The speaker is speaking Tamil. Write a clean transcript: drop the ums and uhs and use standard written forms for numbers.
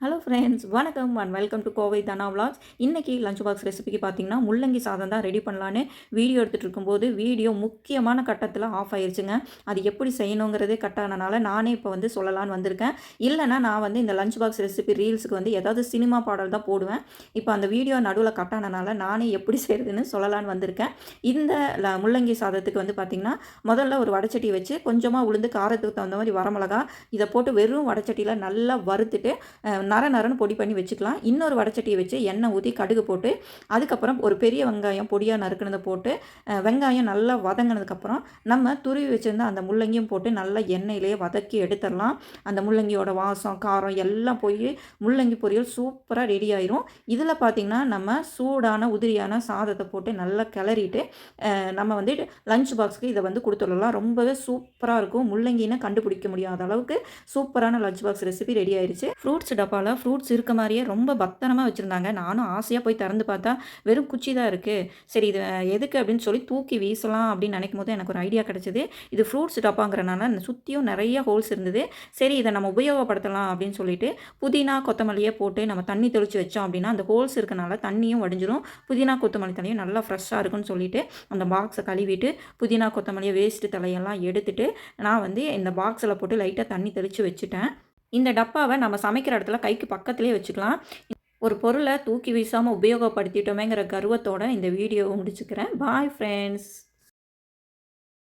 ஹலோ ஃப்ரெண்ட்ஸ், வணக்கம் and welcome to Kovai Dhana vlogs. இன்றைக்கி லஞ்ச் பாக்ஸ் ரெசிபிக்கு பார்த்தீங்கன்னா முள்ளங்கி சாதம் தான் ரெடி பண்ணலான்னு வீடியோ எடுத்துகிட்டு இருக்கும்போது வீடியோ முக்கியமான கட்டத்தில் ஆஃப் ஆயிடுச்சுங்க. அது எப்படி செய்யணுங்கிறதே கட் ஆனனால நானே இப்போ வந்து சொல்லலான்னு வந்திருக்கேன். இல்லைனா நான் வந்து இந்த லஞ்ச் பாக்ஸ் ரெசிபி ரீல்ஸுக்கு வந்து ஏதாவது சினிமா பாடல் தான் போடுவேன். இப்போ அந்த வீடியோ நடுவில் கட் ஆனனால நானே எப்படி செய்கிறதுன்னு சொல்லலான்னு வந்திருக்கேன். இந்த முள்ளங்கி சாதத்துக்கு வந்து பார்த்திங்கன்னா முதல்ல ஒரு வடைச்சட்டி வச்சு கொஞ்சமாக உளுந்து காரத்துக்கு தகுந்த மாதிரி வரமிளகா இதை போட்டு வெறும் வடைச்சட்டியில் நல்லா வறுத்துட்டு நரன்னு பொடி பண்ணி வச்சுக்கலாம். இன்னொரு வடைச்சட்டியை வச்சு எண்ணெய் ஊற்றி கடுகு போட்டு அதுக்கப்புறம் ஒரு பெரிய வெங்காயம் பொடியாக நறுக்கினதை போட்டு வெங்காயம் நல்லா வதங்கினதுக்கப்புறம் நம்ம துருவி வச்சுருந்த அந்த முள்ளங்கியும் போட்டு நல்லா எண்ணெயிலேயே வதக்கி எடுத்துடலாம். அந்த முள்ளங்கியோட வாசம் காரம் எல்லாம் போய் முள்ளங்கி பொரியல் சூப்பராக ரெடி ஆயிரும். இதில் பார்த்திங்கன்னா நம்ம சூடான உதிரியான சாதத்தை போட்டு நல்லா கிளறிட்டு நம்ம வந்து லஞ்ச் பாக்ஸுக்கு இதை வந்து கொடுத்துடலாம். ரொம்பவே சூப்பராக இருக்கும். முள்ளங்கின்னு கண்டுபிடிக்க முடியாத அளவுக்கு சூப்பரான லஞ்ச் பாக்ஸ் ரெசிபி ரெடி ஆயிடுச்சு. ஃப்ரூட்ஸ் டப்பாவில் ஃப்ரூட்ஸ் இருக்க மாதிரியே ரொம்ப பத்திரமா வச்சுருந்தாங்க. நானும் ஆசையாக போய் திறந்து பார்த்தா வெறும் குச்சி தான் இருக்குது. சரி இது எதுக்கு அப்படின்னு சொல்லி தூக்கி வீசலாம் அப்படின்னு நினைக்கும் போது எனக்கு ஒரு ஐடியா கிடச்சிது. இது ஃப்ரூட்ஸ் டப்பாங்கிறனால சுற்றியும் நிறைய ஹோல்ஸ் இருந்தது. சரி இதை நம்ம உபயோகப்படுத்தலாம் அப்படின்னு சொல்லிட்டு புதினா கொத்தமல்லியே போட்டு நம்ம தண்ணி தெளித்து வச்சோம் அப்படின்னா அந்த ஹோல்ஸ் இருக்கனால தண்ணியும் வடிஞ்சிடும். புதினா கொத்தமல்லி தண்ணியும் நல்லா ஃப்ரெஷ்ஷாக இருக்குன்னு சொல்லிட்டு அந்த பாக்ஸை கழுவிட்டு புதினா கொத்தமல்லியை வேஸ்ட்டு தலையெல்லாம் எடுத்துட்டு நான் வந்து இந்த பாக்ஸில் போட்டு லைட்டாக தண்ணி தெளித்து வச்சுட்டேன். இந்த டப்பாவை நம்ம சமைக்கிற இடத்துல கைக்கு பக்கத்துலேயே வச்சுக்கலாம். ஒரு பொருளை தூக்கி வீசாமல் உபயோகப்படுத்திட்டோமேங்கிற கர்வத்தோடு இந்த வீடியோவை முடிச்சுக்கிறேன். Bye friends.